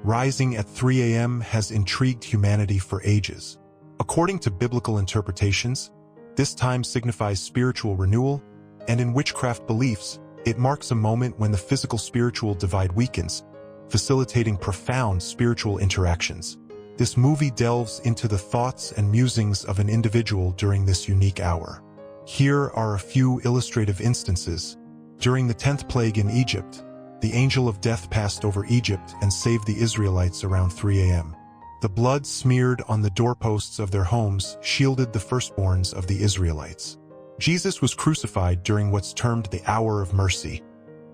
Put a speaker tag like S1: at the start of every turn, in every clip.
S1: rising at 3 a.m. has intrigued humanity for ages. According to biblical interpretations, this time signifies spiritual renewal, and in witchcraft beliefs, it marks a moment when the physical-spiritual divide weakens, facilitating profound spiritual interactions. This movie delves into the thoughts and musings of an individual during this unique hour. Here are a few illustrative instances. During the 10th plague in Egypt, the angel of death passed over Egypt and saved the Israelites around 3 a.m. The blood smeared on the doorposts of their homes shielded the firstborns of the Israelites. Jesus was crucified during what's termed the hour of mercy,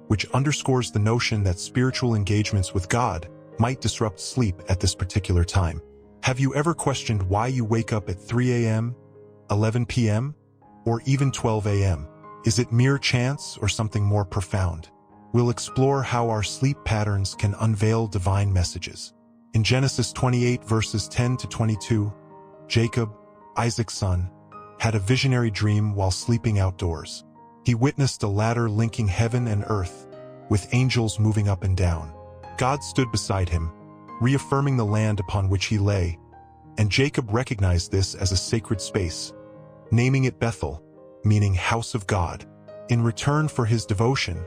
S1: which underscores the notion that spiritual engagements with God might disrupt sleep at this particular time. Have you ever questioned why you wake up at 3 a.m., 11 p.m., or even 12 a.m.? Is it mere chance or something more profound? We'll explore how our sleep patterns can unveil divine messages. In Genesis 28 verses 10 to 22, Jacob, Isaac's son, had a visionary dream while sleeping outdoors. He witnessed a ladder linking heaven and earth, with angels moving up and down. God stood beside him, reaffirming the land upon which he lay, and Jacob recognized this as a sacred space, naming it Bethel, meaning house of God. In return for his devotion,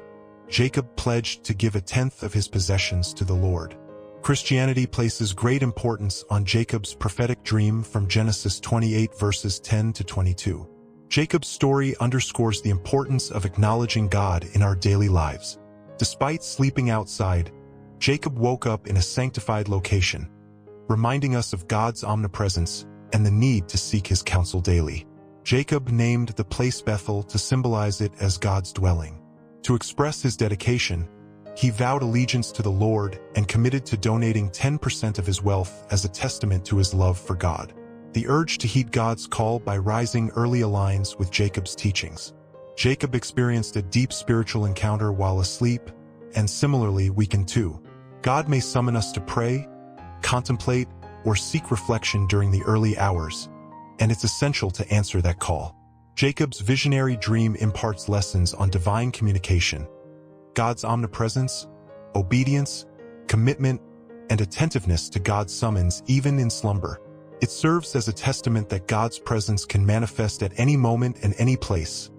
S1: Jacob pledged to give a tenth of his possessions to the Lord. Christianity places great importance on Jacob's prophetic dream from Genesis 28 verses 10 to 22. Jacob's story underscores the importance of acknowledging God in our daily lives. Despite sleeping outside, Jacob woke up in a sanctified location, reminding us of God's omnipresence and the need to seek his counsel daily. Jacob named the place Bethel to symbolize it as God's dwelling. To express his dedication, he vowed allegiance to the Lord and committed to donating 10% of his wealth as a testament to his love for God. The urge to heed God's call by rising early aligns with Jacob's teachings. Jacob experienced a deep spiritual encounter while asleep, and similarly we can too. God may summon us to pray, contemplate, or seek reflection during the early hours, and it's essential to answer that call. Jacob's visionary dream imparts lessons on divine communication, God's omnipresence, obedience, commitment, and attentiveness to God's summons even in slumber. It serves as a testament that God's presence can manifest at any moment and any place,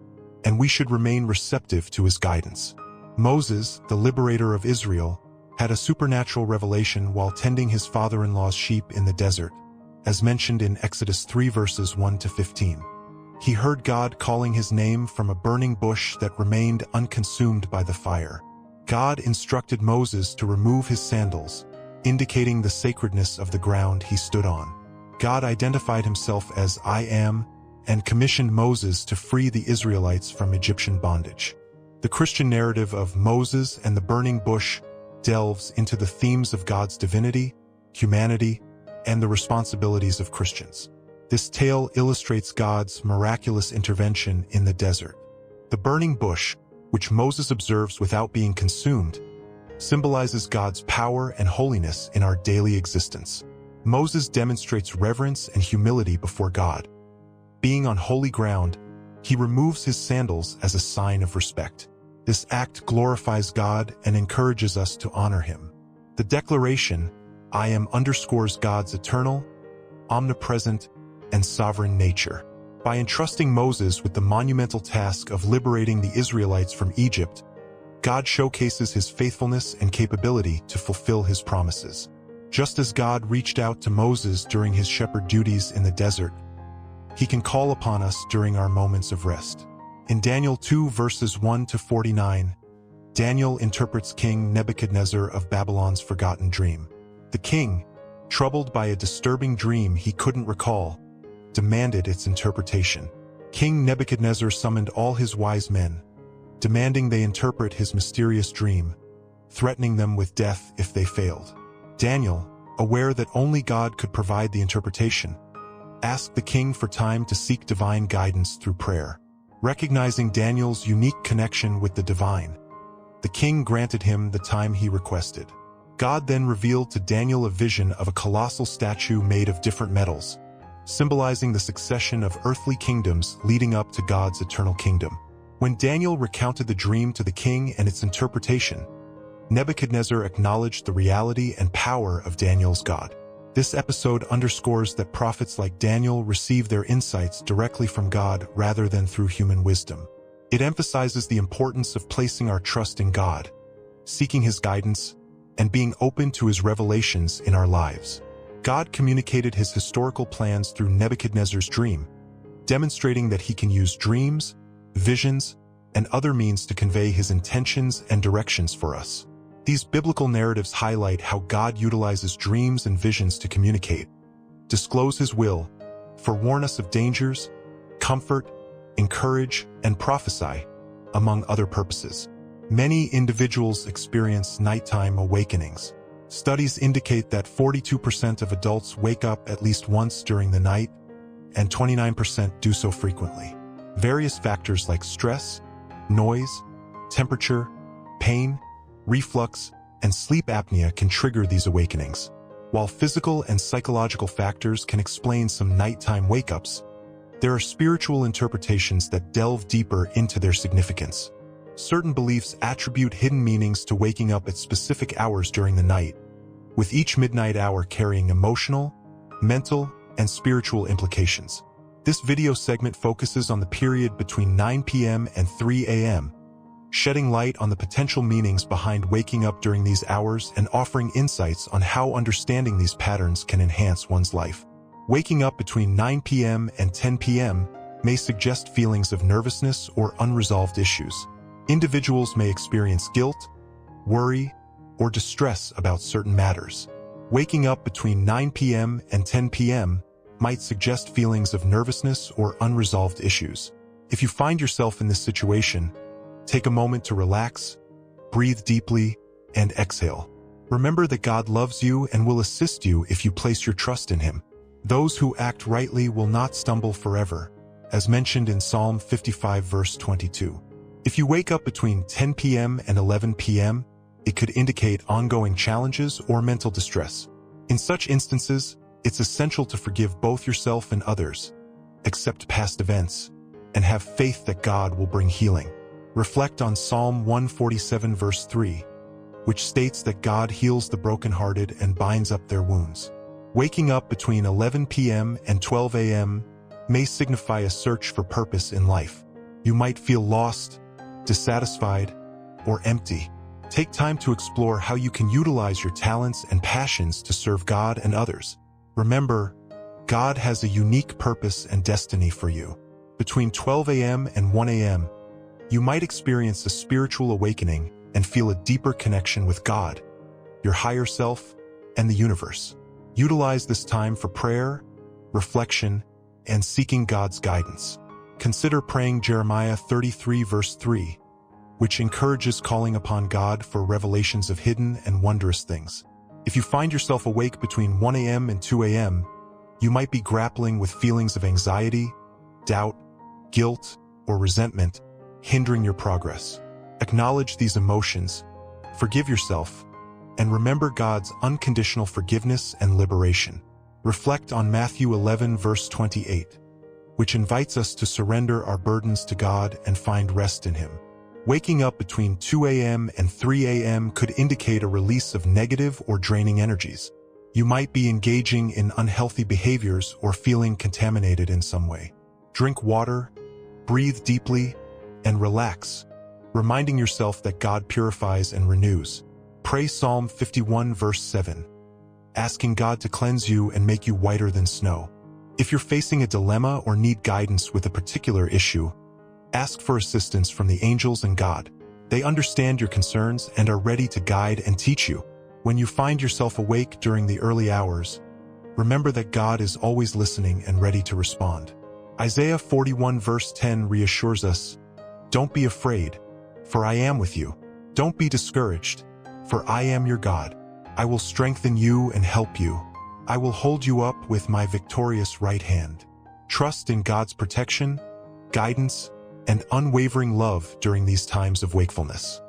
S1: and we should remain receptive to his guidance. Moses, the liberator of Israel, had a supernatural revelation while tending his father-in-law's sheep in the desert, as mentioned in Exodus 3 verses 1 to 15. He heard God calling his name from a burning bush that remained unconsumed by the fire. God instructed Moses to remove his sandals, indicating the sacredness of the ground he stood on. God identified himself as I Am and commissioned Moses to free the Israelites from Egyptian bondage. The Christian narrative of Moses and the burning bush delves into the themes of God's divinity, humanity, and the responsibilities of Christians. This tale illustrates God's miraculous intervention in the desert. The burning bush, which Moses observes without being consumed, symbolizes God's power and holiness in our daily existence. Moses demonstrates reverence and humility before God. Being on holy ground, he removes his sandals as a sign of respect. This act glorifies God and encourages us to honor him. The declaration, I am, underscores God's eternal, omnipresent, and sovereign nature. By entrusting Moses with the monumental task of liberating the Israelites from Egypt, God showcases his faithfulness and capability to fulfill his promises. Just as God reached out to Moses during his shepherd duties in the desert, he can call upon us during our moments of rest. In Daniel 2 verses 1 to 49, Daniel interprets King Nebuchadnezzar of Babylon's forgotten dream. The king, troubled by a disturbing dream he couldn't recall, demanded its interpretation. King Nebuchadnezzar summoned all his wise men, demanding they interpret his mysterious dream, threatening them with death if they failed. Daniel, aware that only God could provide the interpretation, asked the king for time to seek divine guidance through prayer. Recognizing Daniel's unique connection with the divine, the king granted him the time he requested. God then revealed to Daniel a vision of a colossal statue made of different metals, symbolizing the succession of earthly kingdoms leading up to God's eternal kingdom. When Daniel recounted the dream to the king and its interpretation, Nebuchadnezzar acknowledged the reality and power of Daniel's God. This episode underscores that prophets like Daniel receive their insights directly from God rather than through human wisdom. It emphasizes the importance of placing our trust in God, seeking His guidance, and being open to His revelations in our lives. God communicated His historical plans through Nebuchadnezzar's dream, demonstrating that He can use dreams, visions, and other means to convey His intentions and directions for us. These biblical narratives highlight how God utilizes dreams and visions to communicate, disclose His will, forewarn us of dangers, comfort, encourage, and prophesy, among other purposes. Many individuals experience nighttime awakenings. Studies indicate that 42% of adults wake up at least once during the night, and 29% do so frequently. Various factors like stress, noise, temperature, pain, reflux, and sleep apnea can trigger these awakenings. While physical and psychological factors can explain some nighttime wake-ups, there are spiritual interpretations that delve deeper into their significance. Certain beliefs attribute hidden meanings to waking up at specific hours during the night, with each midnight hour carrying emotional, mental, and spiritual implications. This video segment focuses on the period between 9 p.m. and 3 a.m., shedding light on the potential meanings behind waking up during these hours and offering insights on how understanding these patterns can enhance one's life. Waking up between 9 p.m. and 10 p.m. may suggest feelings of nervousness or unresolved issues. Individuals may experience guilt, worry, or distress about certain matters. Waking up between 9 p.m. and 10 p.m. might suggest feelings of nervousness or unresolved issues. If you find yourself in this situation, take a moment to relax, breathe deeply, and exhale. Remember that God loves you and will assist you if you place your trust in Him. Those who act rightly will not stumble forever, as mentioned in Psalm 55 verse 22. If you wake up between 10 p.m. and 11 p.m., it could indicate ongoing challenges or mental distress. In such instances, it's essential to forgive both yourself and others, accept past events, and have faith that God will bring healing. Reflect on Psalm 147 verse 3, which states that God heals the brokenhearted and binds up their wounds. Waking up between 11 p.m. and 12 a.m. may signify a search for purpose in life. You might feel lost, dissatisfied, or empty. Take time to explore how you can utilize your talents and passions to serve God and others. Remember, God has a unique purpose and destiny for you. Between 12 a.m. and 1 a.m., you might experience a spiritual awakening and feel a deeper connection with God, your higher self, and the universe. Utilize this time for prayer, reflection, and seeking God's guidance. Consider praying Jeremiah 33 verse 3, which encourages calling upon God for revelations of hidden and wondrous things. If you find yourself awake between 1 a.m. and 2 a.m., you might be grappling with feelings of anxiety, doubt, guilt, or resentment, hindering your progress. Acknowledge these emotions, forgive yourself, and remember God's unconditional forgiveness and liberation. Reflect on Matthew 11 verse 28, which invites us to surrender our burdens to God and find rest in Him. Waking up between 2 a.m. and 3 a.m. could indicate a release of negative or draining energies. You might be engaging in unhealthy behaviors or feeling contaminated in some way. Drink water, breathe deeply, and relax, reminding yourself that God purifies and renews. Pray Psalm 51 verse 7, asking God to cleanse you and make you whiter than snow. If you're facing a dilemma or need guidance with a particular issue, ask for assistance from the angels and God. They understand your concerns and are ready to guide and teach you. When you find yourself awake during the early hours, remember that God is always listening and ready to respond. Isaiah 41 verse 10 reassures us, "Don't be afraid, for I am with you. Don't be discouraged, for I am your God. I will strengthen you and help you. I will hold you up with my victorious right hand." Trust in God's protection, guidance, and unwavering love during these times of wakefulness.